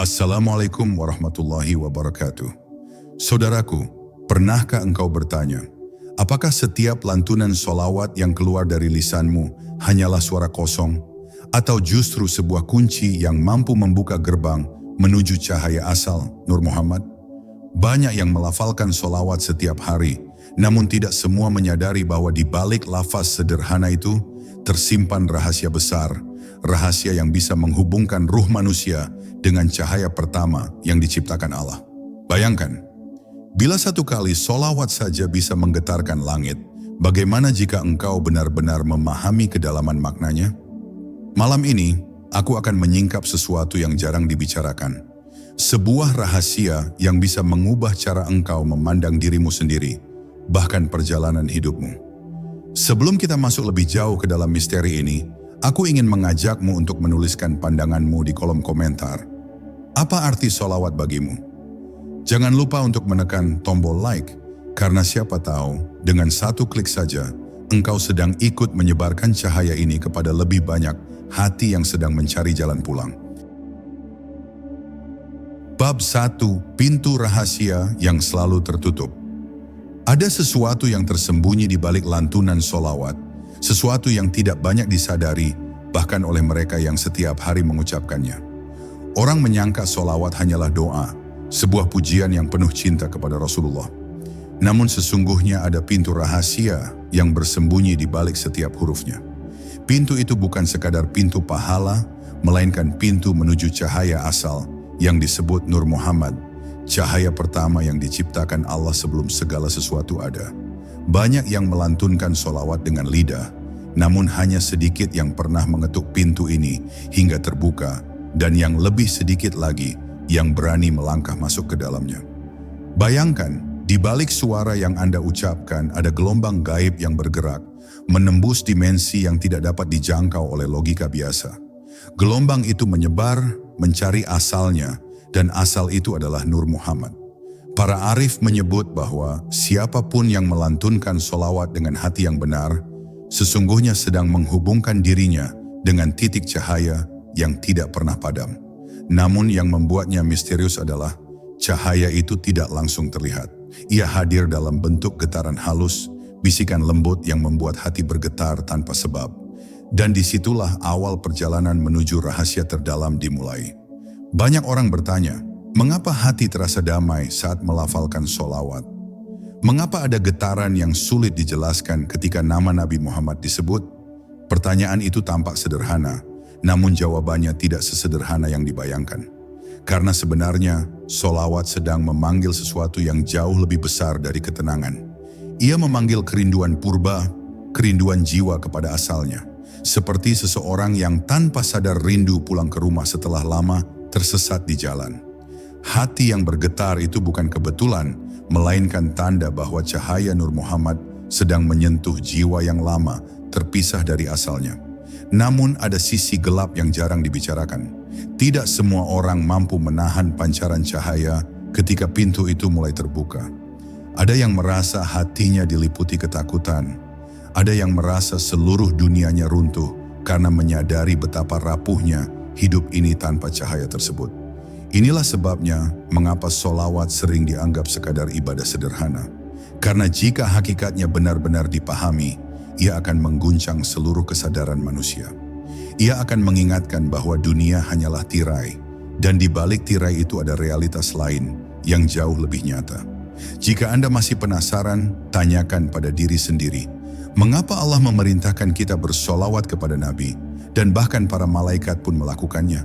Assalamualaikum warahmatullahi wabarakatuh. Saudaraku, pernahkah engkau bertanya, apakah setiap lantunan sholawat yang keluar dari lisanmu hanyalah suara kosong? Atau justru sebuah kunci yang mampu membuka gerbang menuju cahaya asal Nur Muhammad? Banyak yang melafalkan sholawat setiap hari, namun tidak semua menyadari bahwa di balik lafaz sederhana itu tersimpan rahasia besar, rahasia yang bisa menghubungkan ruh manusia dengan cahaya pertama yang diciptakan Allah. Bayangkan, bila satu kali sholawat saja bisa menggetarkan langit, bagaimana jika engkau benar-benar memahami kedalaman maknanya? Malam ini, aku akan menyingkap sesuatu yang jarang dibicarakan. Sebuah rahasia yang bisa mengubah cara engkau memandang dirimu sendiri, bahkan perjalanan hidupmu. Sebelum kita masuk lebih jauh ke dalam misteri ini, aku ingin mengajakmu untuk menuliskan pandanganmu di kolom komentar. Apa arti sholawat bagimu? Jangan lupa untuk menekan tombol like, karena siapa tahu dengan satu klik saja, engkau sedang ikut menyebarkan cahaya ini kepada lebih banyak hati yang sedang mencari jalan pulang. Bab 1. Pintu rahasia yang selalu tertutup. Ada sesuatu yang tersembunyi di balik lantunan sholawat, sesuatu yang tidak banyak disadari, bahkan oleh mereka yang setiap hari mengucapkannya. Orang menyangka sholawat hanyalah doa, sebuah pujian yang penuh cinta kepada Rasulullah. Namun sesungguhnya ada pintu rahasia yang bersembunyi di balik setiap hurufnya. Pintu itu bukan sekadar pintu pahala, melainkan pintu menuju cahaya asal yang disebut Nur Muhammad, cahaya pertama yang diciptakan Allah sebelum segala sesuatu ada. Banyak yang melantunkan sholawat dengan lidah, namun hanya sedikit yang pernah mengetuk pintu ini hingga terbuka, dan yang lebih sedikit lagi yang berani melangkah masuk ke dalamnya. Bayangkan, di balik suara yang Anda ucapkan ada gelombang gaib yang bergerak, menembus dimensi yang tidak dapat dijangkau oleh logika biasa. Gelombang itu menyebar, mencari asalnya, dan asal itu adalah Nur Muhammad. Para arif menyebut bahwa siapapun yang melantunkan sholawat dengan hati yang benar, sesungguhnya sedang menghubungkan dirinya dengan titik cahaya yang tidak pernah padam. Namun yang membuatnya misterius adalah cahaya itu tidak langsung terlihat. Ia hadir dalam bentuk getaran halus, bisikan lembut yang membuat hati bergetar tanpa sebab. Dan disitulah awal perjalanan menuju rahasia terdalam dimulai. Banyak orang bertanya, mengapa hati terasa damai saat melafalkan sholawat? Mengapa ada getaran yang sulit dijelaskan ketika nama Nabi Muhammad disebut? Pertanyaan itu tampak sederhana, namun jawabannya tidak sesederhana yang dibayangkan. Karena sebenarnya, sholawat sedang memanggil sesuatu yang jauh lebih besar dari ketenangan. Ia memanggil kerinduan purba, kerinduan jiwa kepada asalnya. Seperti seseorang yang tanpa sadar rindu pulang ke rumah setelah lama tersesat di jalan. Hati yang bergetar itu bukan kebetulan, melainkan tanda bahwa cahaya Nur Muhammad sedang menyentuh jiwa yang lama terpisah dari asalnya. Namun ada sisi gelap yang jarang dibicarakan. Tidak semua orang mampu menahan pancaran cahaya ketika pintu itu mulai terbuka. Ada yang merasa hatinya diliputi ketakutan. Ada yang merasa seluruh dunianya runtuh karena menyadari betapa rapuhnya hidup ini tanpa cahaya tersebut. Inilah sebabnya mengapa sholawat sering dianggap sekadar ibadah sederhana. Karena jika hakikatnya benar-benar dipahami, ia akan mengguncang seluruh kesadaran manusia. Ia akan mengingatkan bahwa dunia hanyalah tirai, dan di balik tirai itu ada realitas lain yang jauh lebih nyata. Jika Anda masih penasaran, tanyakan pada diri sendiri, mengapa Allah memerintahkan kita bersolawat kepada Nabi, dan bahkan para malaikat pun melakukannya?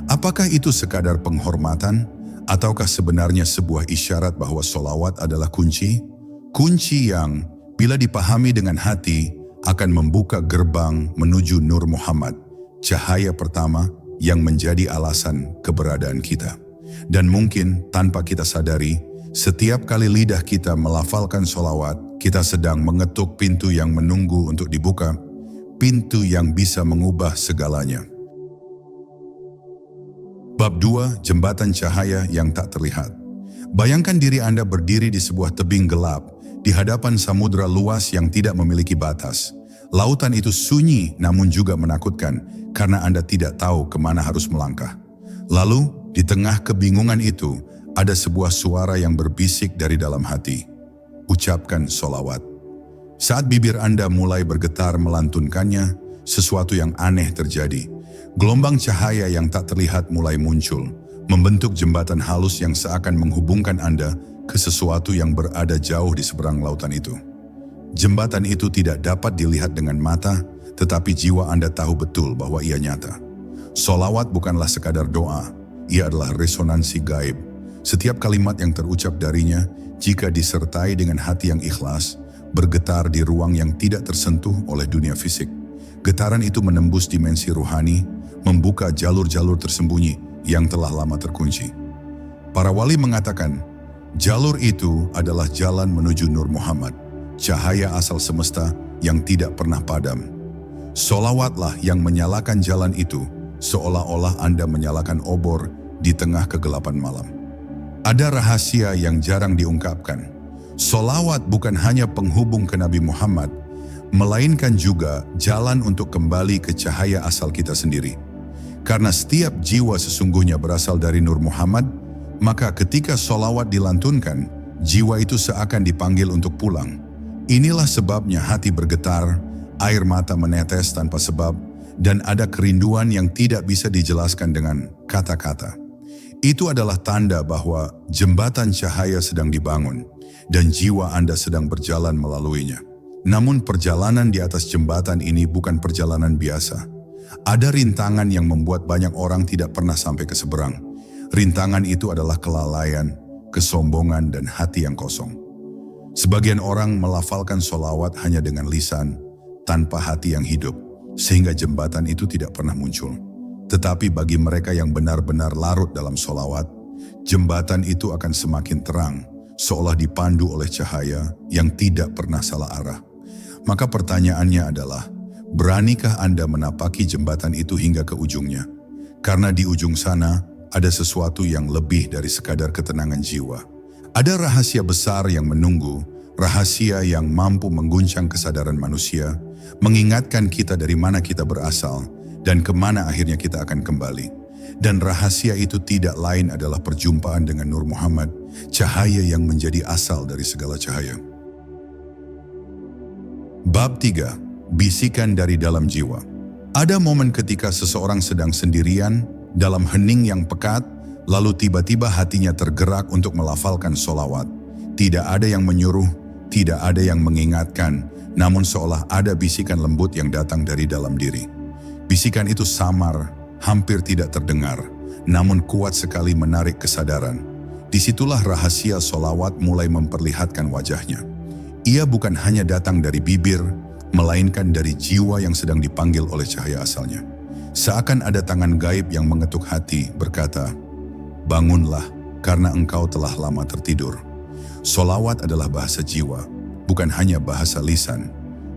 Apakah itu sekadar penghormatan, ataukah sebenarnya sebuah isyarat bahwa solawat adalah kunci? Kunci yang bila dipahami dengan hati, akan membuka gerbang menuju Nur Muhammad, cahaya pertama yang menjadi alasan keberadaan kita. Dan mungkin tanpa kita sadari, setiap kali lidah kita melafalkan sholawat, kita sedang mengetuk pintu yang menunggu untuk dibuka, pintu yang bisa mengubah segalanya. Bab 2. Jembatan cahaya yang tak terlihat. Bayangkan diri Anda berdiri di sebuah tebing gelap, di hadapan samudra luas yang tidak memiliki batas. Lautan itu sunyi namun juga menakutkan karena Anda tidak tahu kemana harus melangkah. Lalu Di tengah kebingungan itu, ada sebuah suara yang berbisik dari dalam hati. Ucapkan sholawat. Saat bibir Anda mulai bergetar melantunkannya, sesuatu yang aneh terjadi. Gelombang cahaya yang tak terlihat mulai muncul, membentuk jembatan halus yang seakan menghubungkan Anda ke sesuatu yang berada jauh di seberang lautan itu. Jembatan itu tidak dapat dilihat dengan mata, tetapi jiwa Anda tahu betul bahwa ia nyata. Sholawat bukanlah sekadar doa, ia adalah resonansi gaib. Setiap kalimat yang terucap darinya, jika disertai dengan hati yang ikhlas, bergetar di ruang yang tidak tersentuh oleh dunia fisik. Getaran itu menembus dimensi ruhani, membuka jalur-jalur tersembunyi yang telah lama terkunci. Para wali mengatakan, jalur itu adalah jalan menuju Nur Muhammad, cahaya asal semesta yang tidak pernah padam. Sholawatlah yang menyalakan jalan itu, seolah-olah Anda menyalakan obor di tengah kegelapan malam. Ada rahasia yang jarang diungkapkan. Sholawat bukan hanya penghubung ke Nabi Muhammad, melainkan juga jalan untuk kembali ke cahaya asal kita sendiri. Karena setiap jiwa sesungguhnya berasal dari Nur Muhammad, maka ketika sholawat dilantunkan, jiwa itu seakan dipanggil untuk pulang. Inilah sebabnya hati bergetar, air mata menetes tanpa sebab, dan ada kerinduan yang tidak bisa dijelaskan dengan kata-kata. Itu adalah tanda bahwa jembatan cahaya sedang dibangun dan jiwa Anda sedang berjalan melaluinya. Namun perjalanan di atas jembatan ini bukan perjalanan biasa. Ada rintangan yang membuat banyak orang tidak pernah sampai ke seberang. Rintangan itu adalah kelalaian, kesombongan, dan hati yang kosong. Sebagian orang melafalkan sholawat hanya dengan lisan, tanpa hati yang hidup, sehingga jembatan itu tidak pernah muncul. Tetapi bagi mereka yang benar-benar larut dalam sholawat, jembatan itu akan semakin terang, seolah dipandu oleh cahaya yang tidak pernah salah arah. Maka pertanyaannya adalah, beranikah Anda menapaki jembatan itu hingga ke ujungnya? Karena di ujung sana ada sesuatu yang lebih dari sekadar ketenangan jiwa. Ada rahasia besar yang menunggu, rahasia yang mampu mengguncang kesadaran manusia, mengingatkan kita dari mana kita berasal, dan kemana akhirnya kita akan kembali. Dan rahasia itu tidak lain adalah perjumpaan dengan Nur Muhammad, cahaya yang menjadi asal dari segala cahaya. Bab 3. Bisikan dari dalam jiwa. Ada momen ketika seseorang sedang sendirian, dalam hening yang pekat, lalu tiba-tiba hatinya tergerak untuk melafalkan sholawat. Tidak ada yang menyuruh, tidak ada yang mengingatkan, namun seolah ada bisikan lembut yang datang dari dalam diri. Bisikan itu samar, hampir tidak terdengar, namun kuat sekali menarik kesadaran. Disitulah rahasia sholawat mulai memperlihatkan wajahnya. Ia bukan hanya datang dari bibir, melainkan dari jiwa yang sedang dipanggil oleh cahaya asalnya. Seakan ada tangan gaib yang mengetuk hati, berkata, "Bangunlah, karena engkau telah lama tertidur." Sholawat adalah bahasa jiwa, bukan hanya bahasa lisan.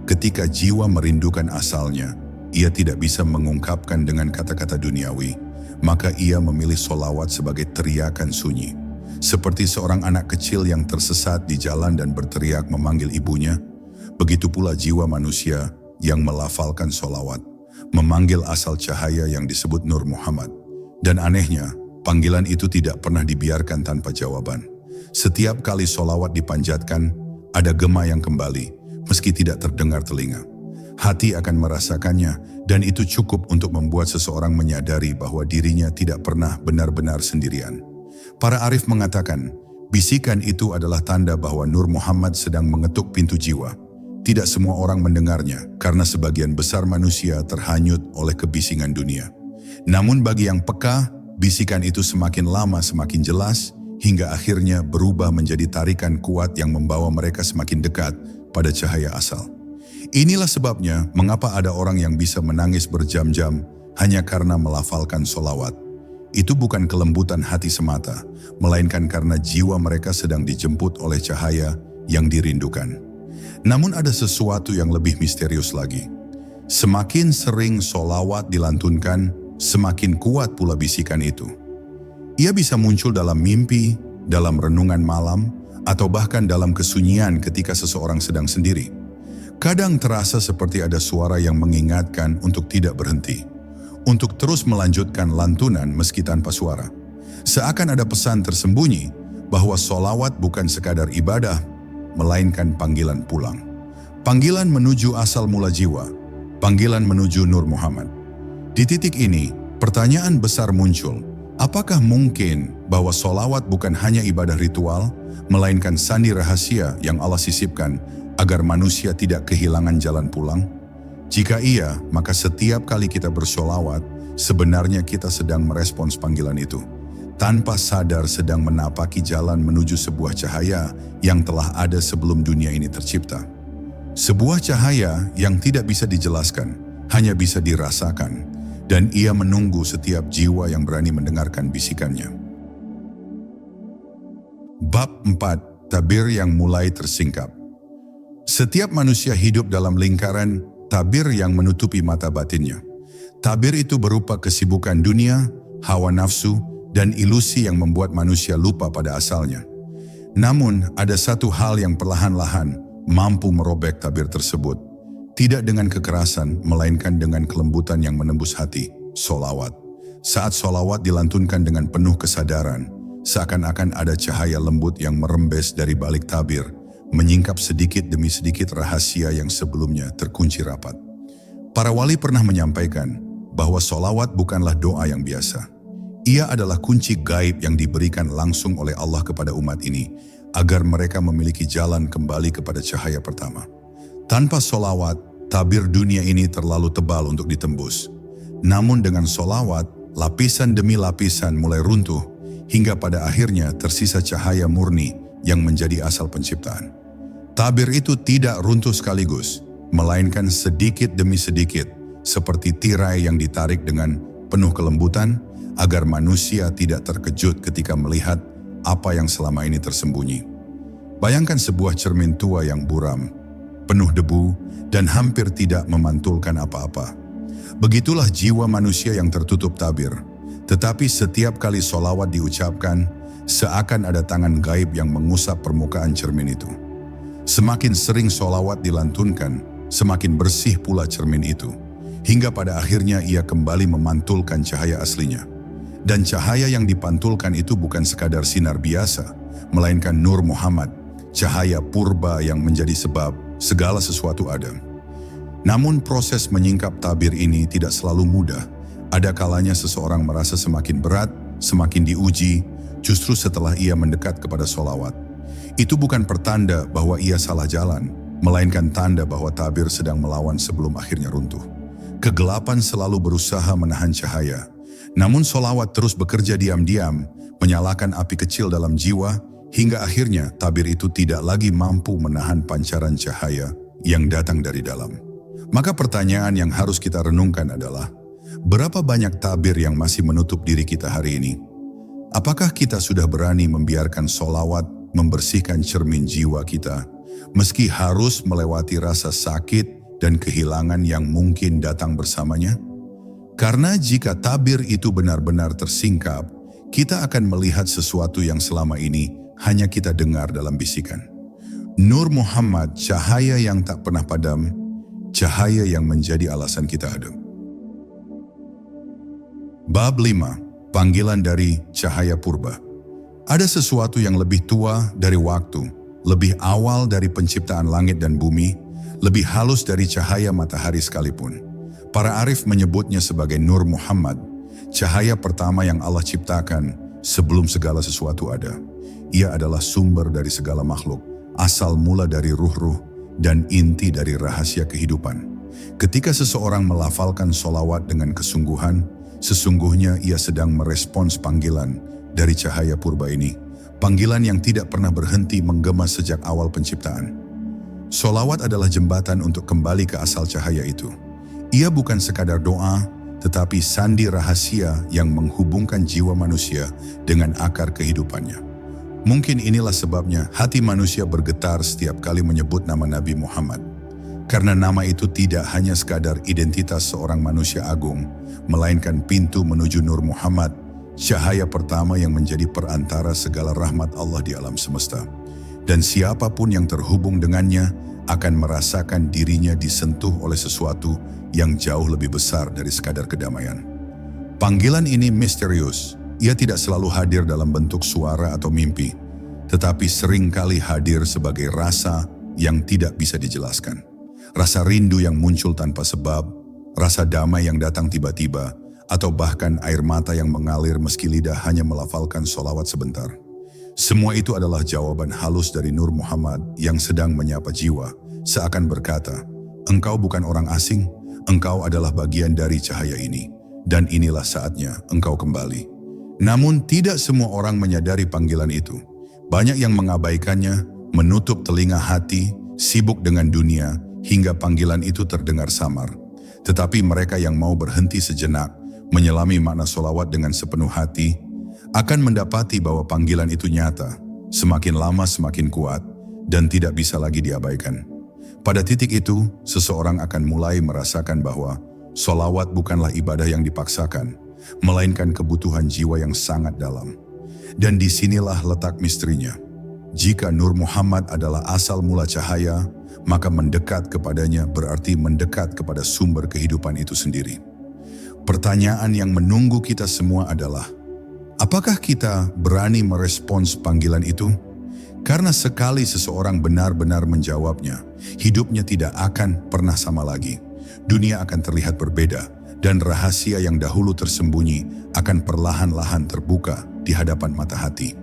Ketika jiwa merindukan asalnya, ia tidak bisa mengungkapkan dengan kata-kata duniawi, maka ia memilih sholawat sebagai teriakan sunyi. Seperti seorang anak kecil yang tersesat di jalan dan berteriak memanggil ibunya, begitu pula jiwa manusia yang melafalkan sholawat, memanggil asal cahaya yang disebut Nur Muhammad. Dan anehnya, panggilan itu tidak pernah dibiarkan tanpa jawaban. Setiap kali sholawat dipanjatkan, ada gema yang kembali, meski tidak terdengar telinga. Hati akan merasakannya, dan itu cukup untuk membuat seseorang menyadari bahwa dirinya tidak pernah benar-benar sendirian. Para arif mengatakan, bisikan itu adalah tanda bahwa Nur Muhammad sedang mengetuk pintu jiwa. Tidak semua orang mendengarnya, karena sebagian besar manusia terhanyut oleh kebisingan dunia. Namun bagi yang peka, bisikan itu semakin lama semakin jelas, hingga akhirnya berubah menjadi tarikan kuat yang membawa mereka semakin dekat pada cahaya asal. Inilah sebabnya mengapa ada orang yang bisa menangis berjam-jam hanya karena melafalkan sholawat. Itu bukan kelembutan hati semata, melainkan karena jiwa mereka sedang dijemput oleh cahaya yang dirindukan. Namun ada sesuatu yang lebih misterius lagi. Semakin sering sholawat dilantunkan, semakin kuat pula bisikan itu. Ia bisa muncul dalam mimpi, dalam renungan malam, atau bahkan dalam kesunyian ketika seseorang sedang sendiri. Kadang terasa seperti ada suara yang mengingatkan untuk tidak berhenti, untuk terus melanjutkan lantunan meski tanpa suara. Seakan ada pesan tersembunyi bahwa sholawat bukan sekadar ibadah, melainkan panggilan pulang. Panggilan menuju asal mula jiwa, panggilan menuju Nur Muhammad. Di titik ini, pertanyaan besar muncul. Apakah mungkin bahwa sholawat bukan hanya ibadah ritual, melainkan sandi rahasia yang Allah sisipkan agar manusia tidak kehilangan jalan pulang? Jika iya, maka setiap kali kita bersholawat, sebenarnya kita sedang merespons panggilan itu. Tanpa sadar sedang menapaki jalan menuju sebuah cahaya yang telah ada sebelum dunia ini tercipta. Sebuah cahaya yang tidak bisa dijelaskan, hanya bisa dirasakan, dan ia menunggu setiap jiwa yang berani mendengarkan bisikannya. Bab 4. Tabir yang mulai tersingkap. Setiap manusia hidup dalam lingkaran tabir yang menutupi mata batinnya. Tabir itu berupa kesibukan dunia, hawa nafsu, dan ilusi yang membuat manusia lupa pada asalnya. Namun, ada satu hal yang perlahan-lahan mampu merobek tabir tersebut. Tidak dengan kekerasan, melainkan dengan kelembutan yang menembus hati, sholawat. Saat sholawat dilantunkan dengan penuh kesadaran, seakan-akan ada cahaya lembut yang merembes dari balik tabir, menyingkap sedikit demi sedikit rahasia yang sebelumnya terkunci rapat. Para wali pernah menyampaikan bahwa sholawat bukanlah doa yang biasa. Ia adalah kunci gaib yang diberikan langsung oleh Allah kepada umat ini, agar mereka memiliki jalan kembali kepada cahaya pertama. Tanpa sholawat, tabir dunia ini terlalu tebal untuk ditembus. Namun dengan sholawat, lapisan demi lapisan mulai runtuh, hingga pada akhirnya tersisa cahaya murni yang menjadi asal penciptaan. Tabir itu tidak runtuh sekaligus, melainkan sedikit demi sedikit, seperti tirai yang ditarik dengan penuh kelembutan, agar manusia tidak terkejut ketika melihat apa yang selama ini tersembunyi. Bayangkan sebuah cermin tua yang buram, penuh debu, dan hampir tidak memantulkan apa-apa. Begitulah jiwa manusia yang tertutup tabir. Tetapi setiap kali sholawat diucapkan, seakan ada tangan gaib yang mengusap permukaan cermin itu. Semakin sering sholawat dilantunkan, semakin bersih pula cermin itu, hingga pada akhirnya ia kembali memantulkan cahaya aslinya. Dan cahaya yang dipantulkan itu bukan sekadar sinar biasa, melainkan Nur Muhammad, cahaya purba yang menjadi sebab segala sesuatu ada. Namun proses menyingkap tabir ini tidak selalu mudah. Ada kalanya seseorang merasa semakin berat, semakin diuji, justru setelah ia mendekat kepada sholawat. Itu bukan pertanda bahwa ia salah jalan, melainkan tanda bahwa tabir sedang melawan sebelum akhirnya runtuh. Kegelapan selalu berusaha menahan cahaya. Namun sholawat terus bekerja diam-diam, menyalakan api kecil dalam jiwa, hingga akhirnya tabir itu tidak lagi mampu menahan pancaran cahaya yang datang dari dalam. Maka pertanyaan yang harus kita renungkan adalah, berapa banyak tabir yang masih menutup diri kita hari ini? Apakah kita sudah berani membiarkan sholawat membersihkan cermin jiwa kita, meski harus melewati rasa sakit dan kehilangan yang mungkin datang bersamanya? Karena jika tabir itu benar-benar tersingkap, kita akan melihat sesuatu yang selama ini hanya kita dengar dalam bisikan. Nur Muhammad, cahaya yang tak pernah padam, cahaya yang menjadi alasan kita ada. Bab 5. Panggilan dari cahaya purba. Ada sesuatu yang lebih tua dari waktu, lebih awal dari penciptaan langit dan bumi, lebih halus dari cahaya matahari sekalipun. Para arif menyebutnya sebagai Nur Muhammad, cahaya pertama yang Allah ciptakan sebelum segala sesuatu ada. Ia adalah sumber dari segala makhluk, asal mula dari ruh-ruh, dan inti dari rahasia kehidupan. Ketika seseorang melafalkan sholawat dengan kesungguhan, sesungguhnya ia sedang merespons panggilan dari cahaya purba ini, panggilan yang tidak pernah berhenti menggema sejak awal penciptaan. Sholawat adalah jembatan untuk kembali ke asal cahaya itu. Ia bukan sekadar doa, tetapi sandi rahasia yang menghubungkan jiwa manusia dengan akar kehidupannya. Mungkin inilah sebabnya hati manusia bergetar setiap kali menyebut nama Nabi Muhammad. Karena nama itu tidak hanya sekadar identitas seorang manusia agung, melainkan pintu menuju Nur Muhammad, cahaya pertama yang menjadi perantara segala rahmat Allah di alam semesta. Dan siapapun yang terhubung dengannya akan merasakan dirinya disentuh oleh sesuatu yang jauh lebih besar dari sekadar kedamaian. Panggilan ini misterius, ia tidak selalu hadir dalam bentuk suara atau mimpi, tetapi seringkali hadir sebagai rasa yang tidak bisa dijelaskan. Rasa rindu yang muncul tanpa sebab, rasa damai yang datang tiba-tiba, atau bahkan air mata yang mengalir meski lidah hanya melafalkan sholawat sebentar. Semua itu adalah jawaban halus dari Nur Muhammad yang sedang menyapa jiwa, seakan berkata, "Engkau bukan orang asing, engkau adalah bagian dari cahaya ini, dan inilah saatnya engkau kembali." Namun tidak semua orang menyadari panggilan itu. Banyak yang mengabaikannya, menutup telinga hati, sibuk dengan dunia, hingga panggilan itu terdengar samar. Tetapi mereka yang mau berhenti sejenak, menyelami makna sholawat dengan sepenuh hati, akan mendapati bahwa panggilan itu nyata, semakin lama semakin kuat, dan tidak bisa lagi diabaikan. Pada titik itu, seseorang akan mulai merasakan bahwa sholawat bukanlah ibadah yang dipaksakan, melainkan kebutuhan jiwa yang sangat dalam. Dan disinilah letak misterinya. Jika Nur Muhammad adalah asal mula cahaya, maka mendekat kepadanya berarti mendekat kepada sumber kehidupan itu sendiri. Pertanyaan yang menunggu kita semua adalah, apakah kita berani merespons panggilan itu? Karena sekali seseorang benar-benar menjawabnya, hidupnya tidak akan pernah sama lagi. Dunia akan terlihat berbeda, dan rahasia yang dahulu tersembunyi akan perlahan-lahan terbuka di hadapan mata hati.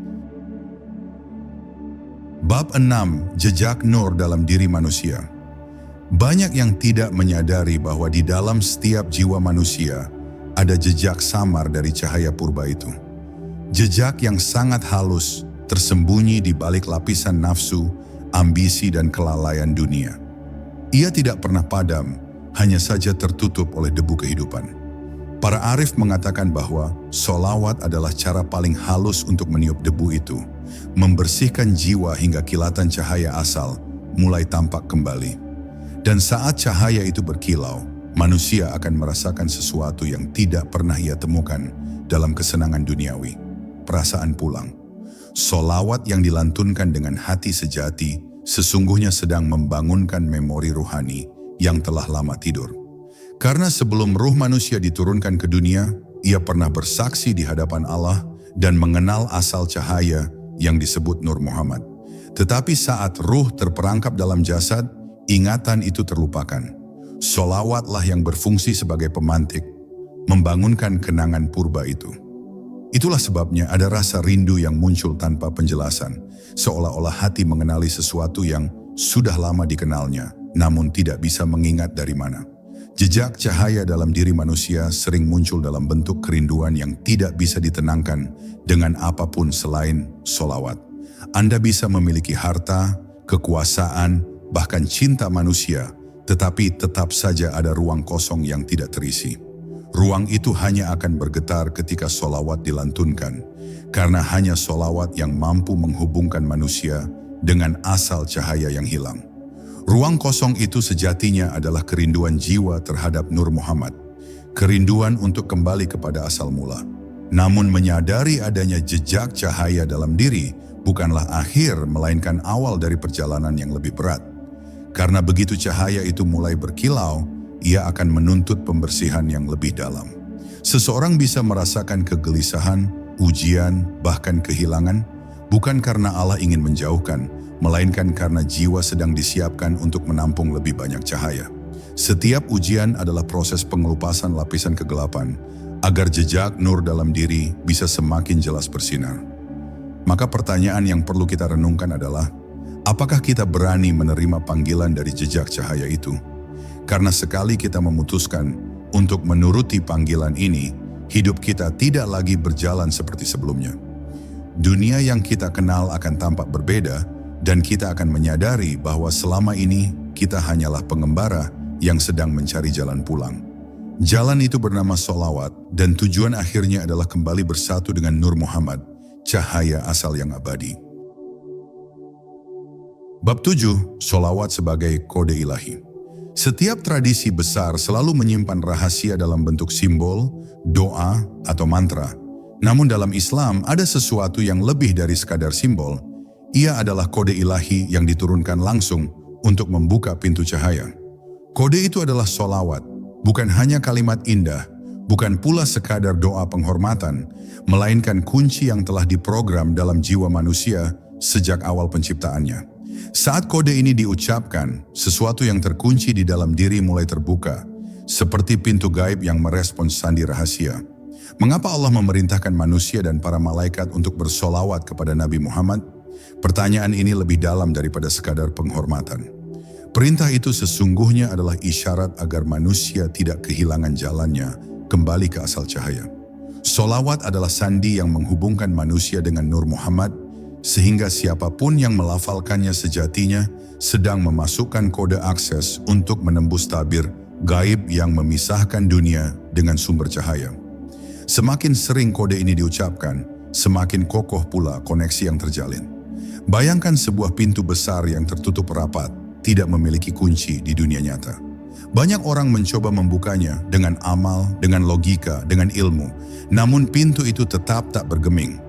Bab 6. Jejak Nur dalam diri manusia. Banyak yang tidak menyadari bahwa di dalam setiap jiwa manusia ada jejak samar dari cahaya purba itu. Jejak yang sangat halus, tersembunyi di balik lapisan nafsu, ambisi dan kelalaian dunia. Ia tidak pernah padam, hanya saja tertutup oleh debu kehidupan. Para arif mengatakan bahwa sholawat adalah cara paling halus untuk meniup debu itu, membersihkan jiwa hingga kilatan cahaya asal mulai tampak kembali. Dan saat cahaya itu berkilau, manusia akan merasakan sesuatu yang tidak pernah ia temukan dalam kesenangan duniawi, perasaan pulang. Sholawat yang dilantunkan dengan hati sejati sesungguhnya sedang membangunkan memori ruhani yang telah lama tidur. Karena sebelum ruh manusia diturunkan ke dunia, ia pernah bersaksi di hadapan Allah dan mengenal asal cahaya yang disebut Nur Muhammad. Tetapi saat ruh terperangkap dalam jasad, ingatan itu terlupakan. Sholawatlah yang berfungsi sebagai pemantik, membangunkan kenangan purba itu. Itulah sebabnya ada rasa rindu yang muncul tanpa penjelasan, seolah-olah hati mengenali sesuatu yang sudah lama dikenalnya, namun tidak bisa mengingat dari mana. Jejak cahaya dalam diri manusia sering muncul dalam bentuk kerinduan yang tidak bisa ditenangkan dengan apapun selain sholawat. Anda bisa memiliki harta, kekuasaan, bahkan cinta manusia, tetapi tetap saja ada ruang kosong yang tidak terisi. Ruang itu hanya akan bergetar ketika sholawat dilantunkan, karena hanya sholawat yang mampu menghubungkan manusia dengan asal cahaya yang hilang. Ruang kosong itu sejatinya adalah kerinduan jiwa terhadap Nur Muhammad, kerinduan untuk kembali kepada asal mula. Namun menyadari adanya jejak cahaya dalam diri bukanlah akhir melainkan awal dari perjalanan yang lebih berat. Karena begitu cahaya itu mulai berkilau, ia akan menuntut pembersihan yang lebih dalam. Seseorang bisa merasakan kegelisahan, ujian, bahkan kehilangan, bukan karena Allah ingin menjauhkan, melainkan karena jiwa sedang disiapkan untuk menampung lebih banyak cahaya. Setiap ujian adalah proses pengelupasan lapisan kegelapan, agar jejak nur dalam diri bisa semakin jelas bersinar. Maka pertanyaan yang perlu kita renungkan adalah, apakah kita berani menerima panggilan dari jejak cahaya itu? Karena sekali kita memutuskan untuk menuruti panggilan ini, hidup kita tidak lagi berjalan seperti sebelumnya. Dunia yang kita kenal akan tampak berbeda, dan kita akan menyadari bahwa selama ini kita hanyalah pengembara yang sedang mencari jalan pulang. Jalan itu bernama sholawat, dan tujuan akhirnya adalah kembali bersatu dengan Nur Muhammad, cahaya asal yang abadi. Bab 7. Sholawat sebagai kode ilahi. Setiap tradisi besar selalu menyimpan rahasia dalam bentuk simbol, doa, atau mantra. Namun dalam Islam ada sesuatu yang lebih dari sekadar simbol. Ia adalah kode ilahi yang diturunkan langsung untuk membuka pintu cahaya. Kode itu adalah sholawat, bukan hanya kalimat indah, Bukan pula sekadar doa penghormatan, melainkan kunci yang telah diprogram dalam jiwa manusia sejak awal penciptaannya. Saat kode ini diucapkan, sesuatu yang terkunci di dalam diri mulai terbuka, seperti pintu gaib yang merespons sandi rahasia. Mengapa Allah memerintahkan manusia dan para malaikat untuk bersolawat kepada Nabi Muhammad? Pertanyaan ini lebih dalam daripada sekadar penghormatan. Perintah itu sesungguhnya adalah isyarat agar manusia tidak kehilangan jalannya kembali ke asal cahaya. Solawat adalah sandi yang menghubungkan manusia dengan Nur Muhammad, sehingga siapapun yang melafalkannya sejatinya sedang memasukkan kode akses untuk menembus tabir gaib yang memisahkan dunia dengan sumber cahaya. Semakin sering kode ini diucapkan, semakin kokoh pula koneksi yang terjalin. Bayangkan sebuah pintu besar yang tertutup rapat, tidak memiliki kunci di dunia nyata. Banyak orang mencoba membukanya dengan amal, dengan logika, dengan ilmu, namun pintu itu tetap tak bergeming.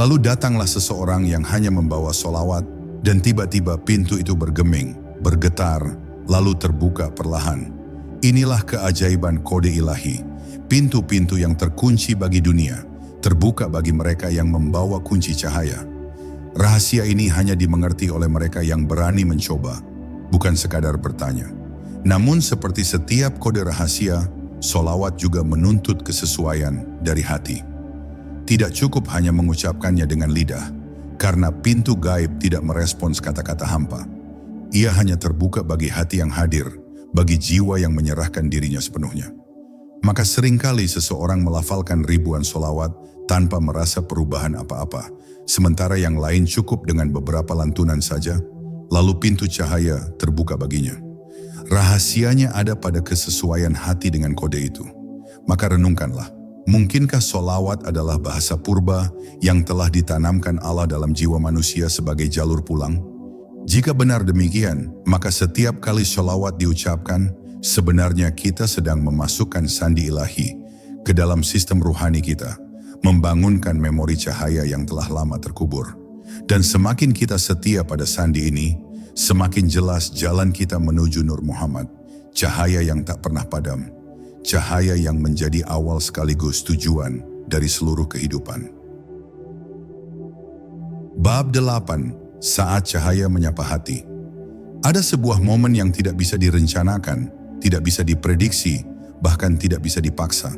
Lalu datanglah seseorang yang hanya membawa solawat, dan tiba-tiba pintu itu bergeming, bergetar, lalu terbuka perlahan. Inilah keajaiban kode ilahi. Pintu-pintu yang terkunci bagi dunia, terbuka bagi mereka yang membawa kunci cahaya. Rahasia ini hanya dimengerti oleh mereka yang berani mencoba, bukan sekadar bertanya. Namun seperti setiap kode rahasia, solawat juga menuntut kesesuaian dari hati. Tidak cukup hanya mengucapkannya dengan lidah, karena pintu gaib tidak merespons kata-kata hampa. Ia hanya terbuka bagi hati yang hadir, bagi jiwa yang menyerahkan dirinya sepenuhnya. Maka seringkali seseorang melafalkan ribuan solawat tanpa merasa perubahan apa-apa, sementara yang lain cukup dengan beberapa lantunan saja, lalu pintu cahaya terbuka baginya. Rahasianya ada pada kesesuaian hati dengan kode itu. Maka renungkanlah, mungkinkah solawat adalah bahasa purba yang telah ditanamkan Allah dalam jiwa manusia sebagai jalur pulang? Jika benar demikian, maka setiap kali solawat diucapkan, sebenarnya kita sedang memasukkan sandi ilahi ke dalam sistem ruhani kita, membangunkan memori cahaya yang telah lama terkubur. Dan semakin kita setia pada sandi ini, semakin jelas jalan kita menuju Nur Muhammad, cahaya yang tak pernah padam, cahaya yang menjadi awal sekaligus tujuan dari seluruh kehidupan. Bab 8. Saat cahaya menyapa hati. Ada sebuah momen yang tidak bisa direncanakan, tidak bisa diprediksi, bahkan tidak bisa dipaksa.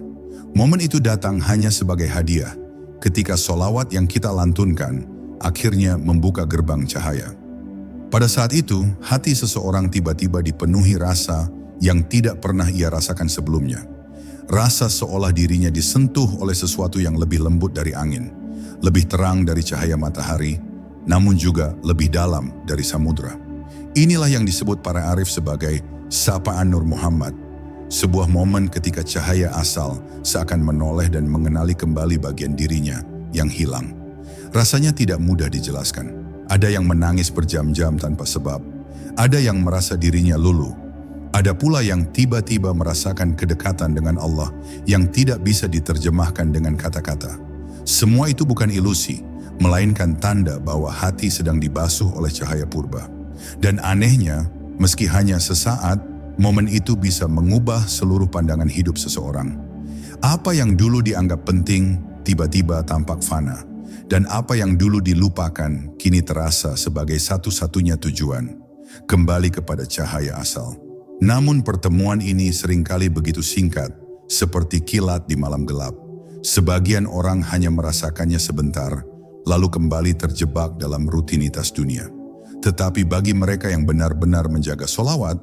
Momen itu datang hanya sebagai hadiah, ketika solawat yang kita lantunkan akhirnya membuka gerbang cahaya. Pada saat itu, hati seseorang tiba-tiba dipenuhi rasa yang tidak pernah ia rasakan sebelumnya. Rasa seolah dirinya disentuh oleh sesuatu yang lebih lembut dari angin, lebih terang dari cahaya matahari, namun juga lebih dalam dari samudra. Inilah yang disebut para arif sebagai sapaan Nur Muhammad, sebuah momen ketika cahaya asal seakan menoleh dan mengenali kembali bagian dirinya yang hilang. Rasanya tidak mudah dijelaskan. Ada yang menangis berjam-jam tanpa sebab, ada yang merasa dirinya luluh, ada pula yang tiba-tiba merasakan kedekatan dengan Allah yang tidak bisa diterjemahkan dengan kata-kata. Semua itu bukan ilusi, melainkan tanda bahwa hati sedang dibasuh oleh cahaya purba. Dan anehnya, meski hanya sesaat, momen itu bisa mengubah seluruh pandangan hidup seseorang. Apa yang dulu dianggap penting, tiba-tiba tampak fana. Dan apa yang dulu dilupakan, kini terasa sebagai satu-satunya tujuan, kembali kepada cahaya asal. Namun pertemuan ini seringkali begitu singkat, seperti kilat di malam gelap. Sebagian orang hanya merasakannya sebentar, lalu kembali terjebak dalam rutinitas dunia. Tetapi bagi mereka yang benar-benar menjaga solawat,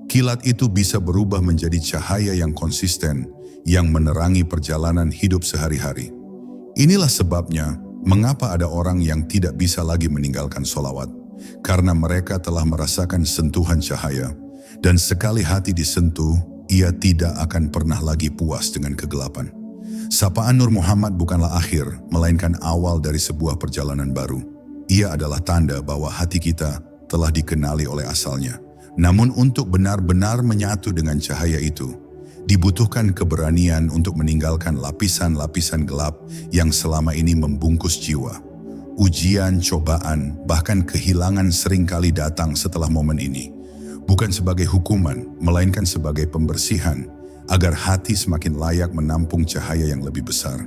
kilat itu bisa berubah menjadi cahaya yang konsisten, yang menerangi perjalanan hidup sehari-hari. Inilah sebabnya, mengapa ada orang yang tidak bisa lagi meninggalkan solawat? Karena mereka telah merasakan sentuhan cahaya, dan sekali hati disentuh, ia tidak akan pernah lagi puas dengan kegelapan. Sapaan Nur Muhammad bukanlah akhir, melainkan awal dari sebuah perjalanan baru. Ia adalah tanda bahwa hati kita telah dikenali oleh asalnya. Namun untuk benar-benar menyatu dengan cahaya itu, dibutuhkan keberanian untuk meninggalkan lapisan-lapisan gelap yang selama ini membungkus jiwa. Ujian, cobaan, bahkan kehilangan seringkali datang setelah momen ini. Bukan sebagai hukuman, melainkan sebagai pembersihan, agar hati semakin layak menampung cahaya yang lebih besar.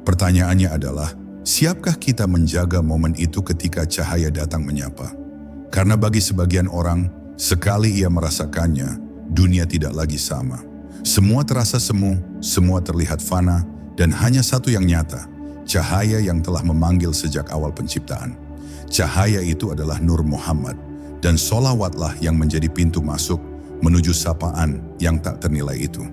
Pertanyaannya adalah, siapkah kita menjaga momen itu ketika cahaya datang menyapa? Karena bagi sebagian orang, sekali ia merasakannya, dunia tidak lagi sama. Semua terasa semu, semua terlihat fana, dan hanya satu yang nyata, cahaya yang telah memanggil sejak awal penciptaan. Cahaya itu adalah Nur Muhammad, dan sholawatlah yang menjadi pintu masuk menuju sapaan yang tak ternilai itu.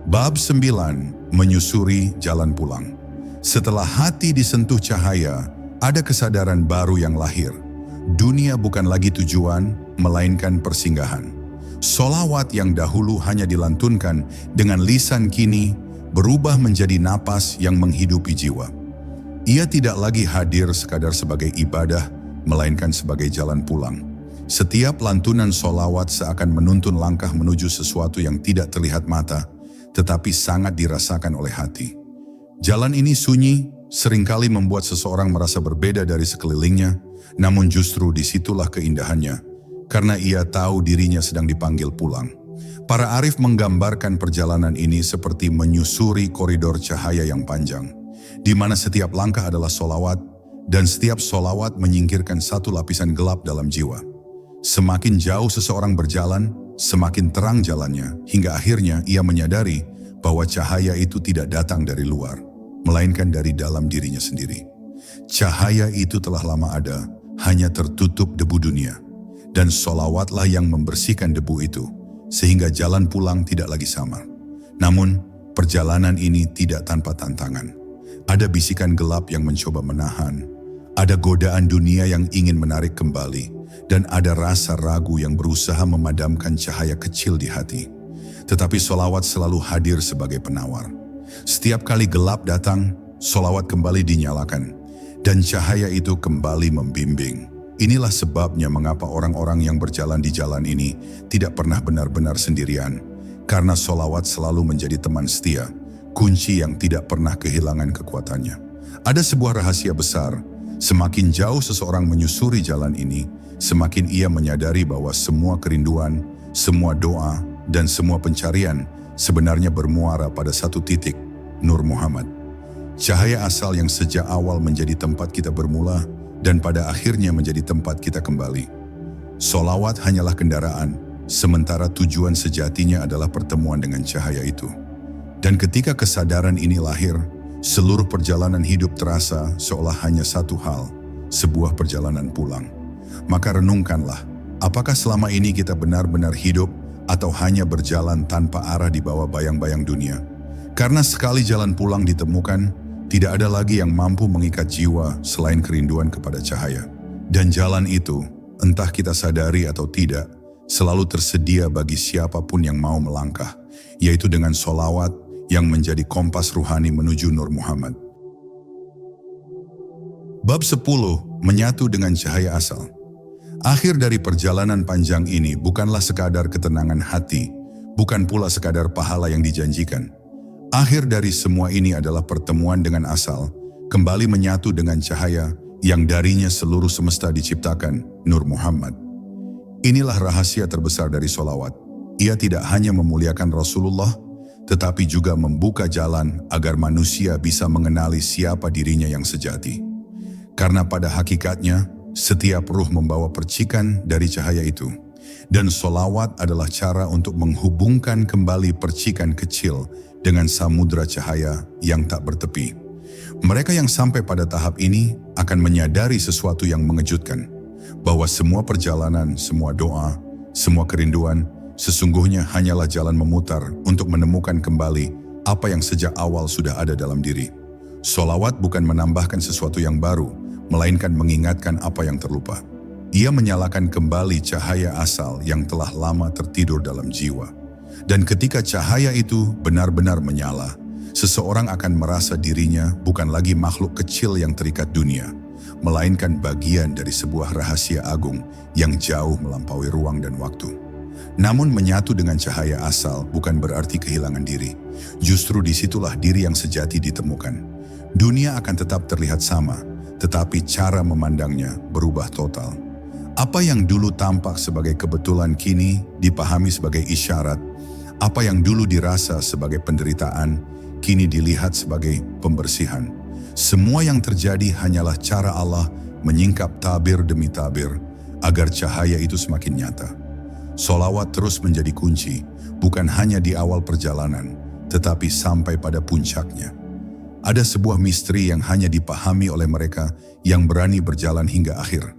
Bab 9. Menyusuri jalan pulang. Setelah hati disentuh cahaya, ada kesadaran baru yang lahir. Dunia bukan lagi tujuan, melainkan persinggahan. Sholawat yang dahulu hanya dilantunkan dengan lisan kini berubah menjadi napas yang menghidupi jiwa. Ia tidak lagi hadir sekadar sebagai ibadah, melainkan sebagai jalan pulang. Setiap lantunan sholawat seakan menuntun langkah menuju sesuatu yang tidak terlihat mata, tetapi sangat dirasakan oleh hati. Jalan ini sunyi, seringkali membuat seseorang merasa berbeda dari sekelilingnya, namun justru disitulah keindahannya, karena ia tahu dirinya sedang dipanggil pulang. Para arif menggambarkan perjalanan ini seperti menyusuri koridor cahaya yang panjang, di mana setiap langkah adalah sholawat, dan setiap sholawat menyingkirkan satu lapisan gelap dalam jiwa. Semakin jauh seseorang berjalan, semakin terang jalannya, hingga akhirnya ia menyadari bahwa cahaya itu tidak datang dari luar, melainkan dari dalam dirinya sendiri. Cahaya itu telah lama ada, hanya tertutup debu dunia. Dan sholawatlah yang membersihkan debu itu, sehingga jalan pulang tidak lagi sama. Namun, perjalanan ini tidak tanpa tantangan. Ada bisikan gelap yang mencoba menahan, ada godaan dunia yang ingin menarik kembali, dan ada rasa ragu yang berusaha memadamkan cahaya kecil di hati. Tetapi sholawat selalu hadir sebagai penawar. Setiap kali gelap datang, sholawat kembali dinyalakan, dan cahaya itu kembali membimbing. Inilah sebabnya mengapa orang-orang yang berjalan di jalan ini tidak pernah benar-benar sendirian, karena sholawat selalu menjadi teman setia, kunci yang tidak pernah kehilangan kekuatannya. Ada sebuah rahasia besar, semakin jauh seseorang menyusuri jalan ini, semakin ia menyadari bahwa semua kerinduan, semua doa, dan semua pencarian sebenarnya bermuara pada satu titik, Nur Muhammad. Cahaya asal yang sejak awal menjadi tempat kita bermula dan pada akhirnya menjadi tempat kita kembali. Sholawat hanyalah kendaraan, sementara tujuan sejatinya adalah pertemuan dengan cahaya itu. Dan ketika kesadaran ini lahir, seluruh perjalanan hidup terasa seolah hanya satu hal, sebuah perjalanan pulang. Maka renungkanlah, apakah selama ini kita benar-benar hidup atau hanya berjalan tanpa arah di bawah bayang-bayang dunia? Karena sekali jalan pulang ditemukan, tidak ada lagi yang mampu mengikat jiwa selain kerinduan kepada cahaya. Dan jalan itu, entah kita sadari atau tidak, selalu tersedia bagi siapapun yang mau melangkah, yaitu dengan sholawat yang menjadi kompas ruhani menuju Nur Muhammad. Bab 10. Menyatu dengan cahaya asal. Akhir dari perjalanan panjang ini bukanlah sekadar ketenangan hati, bukan pula sekadar pahala yang dijanjikan. Akhir dari semua ini adalah pertemuan dengan asal, kembali menyatu dengan cahaya yang darinya seluruh semesta diciptakan, Nur Muhammad. Inilah rahasia terbesar dari sholawat. Ia tidak hanya memuliakan Rasulullah, tetapi juga membuka jalan agar manusia bisa mengenali siapa dirinya yang sejati. Karena pada hakikatnya, setiap ruh membawa percikan dari cahaya itu. Dan sholawat adalah cara untuk menghubungkan kembali percikan kecil dengan samudra cahaya yang tak bertepi. Mereka yang sampai pada tahap ini akan menyadari sesuatu yang mengejutkan, bahwa semua perjalanan, semua doa, semua kerinduan, sesungguhnya hanyalah jalan memutar untuk menemukan kembali apa yang sejak awal sudah ada dalam diri. Sholawat bukan menambahkan sesuatu yang baru, melainkan mengingatkan apa yang terlupa. Ia menyalakan kembali cahaya asal yang telah lama tertidur dalam jiwa. Dan ketika cahaya itu benar-benar menyala, seseorang akan merasa dirinya bukan lagi makhluk kecil yang terikat dunia, melainkan bagian dari sebuah rahasia agung yang jauh melampaui ruang dan waktu. Namun menyatu dengan cahaya asal bukan berarti kehilangan diri. Justru disitulah diri yang sejati ditemukan. Dunia akan tetap terlihat sama, tetapi cara memandangnya berubah total. Apa yang dulu tampak sebagai kebetulan kini dipahami sebagai isyarat Apa yang dulu dirasa sebagai penderitaan, kini dilihat sebagai pembersihan. Semua yang terjadi hanyalah cara Allah menyingkap tabir demi tabir, agar cahaya itu semakin nyata. Sholawat terus menjadi kunci, bukan hanya di awal perjalanan, tetapi sampai pada puncaknya. Ada sebuah misteri yang hanya dipahami oleh mereka yang berani berjalan hingga akhir.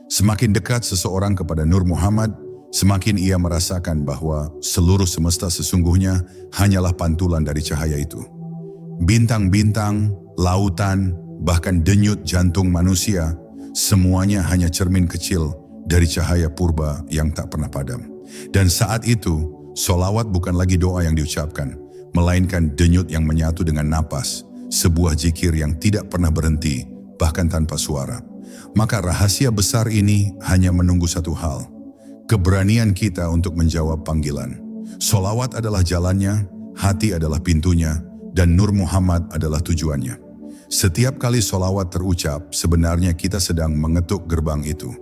Semakin dekat seseorang kepada Nur Muhammad, semakin ia merasakan bahwa seluruh semesta sesungguhnya hanyalah pantulan dari cahaya itu. Bintang-bintang, lautan, bahkan denyut jantung manusia, semuanya hanya cermin kecil dari cahaya purba yang tak pernah padam. Dan saat itu, sholawat bukan lagi doa yang diucapkan, melainkan denyut yang menyatu dengan napas, sebuah zikir yang tidak pernah berhenti, bahkan tanpa suara. Maka rahasia besar ini hanya menunggu satu hal, keberanian kita untuk menjawab panggilan. Sholawat adalah jalannya, hati adalah pintunya, dan Nur Muhammad adalah tujuannya. Setiap kali sholawat terucap, sebenarnya kita sedang mengetuk gerbang itu.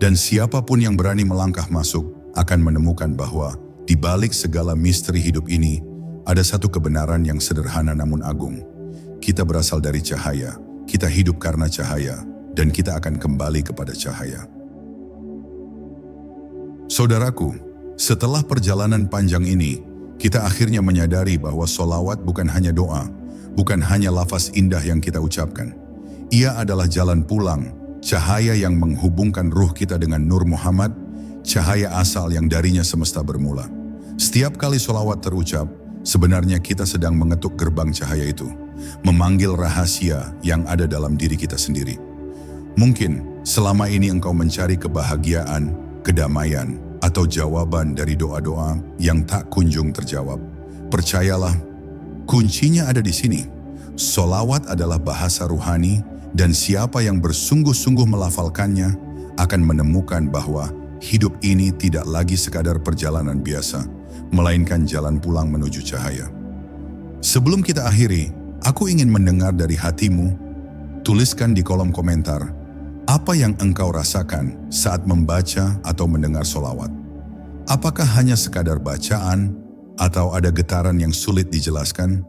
Dan siapapun yang berani melangkah masuk akan menemukan bahwa di balik segala misteri hidup ini, ada satu kebenaran yang sederhana namun agung. Kita berasal dari cahaya, kita hidup karena cahaya, dan kita akan kembali kepada cahaya. Saudaraku, setelah perjalanan panjang ini, kita akhirnya menyadari bahwa sholawat bukan hanya doa, bukan hanya lafaz indah yang kita ucapkan. Ia adalah jalan pulang, cahaya yang menghubungkan ruh kita dengan Nur Muhammad, cahaya asal yang darinya semesta bermula. Setiap kali sholawat terucap, sebenarnya kita sedang mengetuk gerbang cahaya itu, memanggil rahasia yang ada dalam diri kita sendiri. Mungkin selama ini engkau mencari kebahagiaan, kedamaian, atau jawaban dari doa-doa yang tak kunjung terjawab. Percayalah, kuncinya ada di sini. Sholawat adalah bahasa ruhani, dan siapa yang bersungguh-sungguh melafalkannya akan menemukan bahwa hidup ini tidak lagi sekadar perjalanan biasa, melainkan jalan pulang menuju cahaya. Sebelum kita akhiri, aku ingin mendengar dari hatimu. Tuliskan di kolom komentar, apa yang engkau rasakan saat membaca atau mendengar sholawat? Apakah hanya sekadar bacaan, atau ada getaran yang sulit dijelaskan?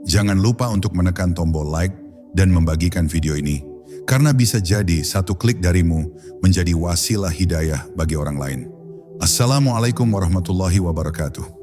Jangan lupa untuk menekan tombol like dan membagikan video ini, karena bisa jadi satu klik darimu menjadi wasilah hidayah bagi orang lain. Assalamualaikum warahmatullahi wabarakatuh.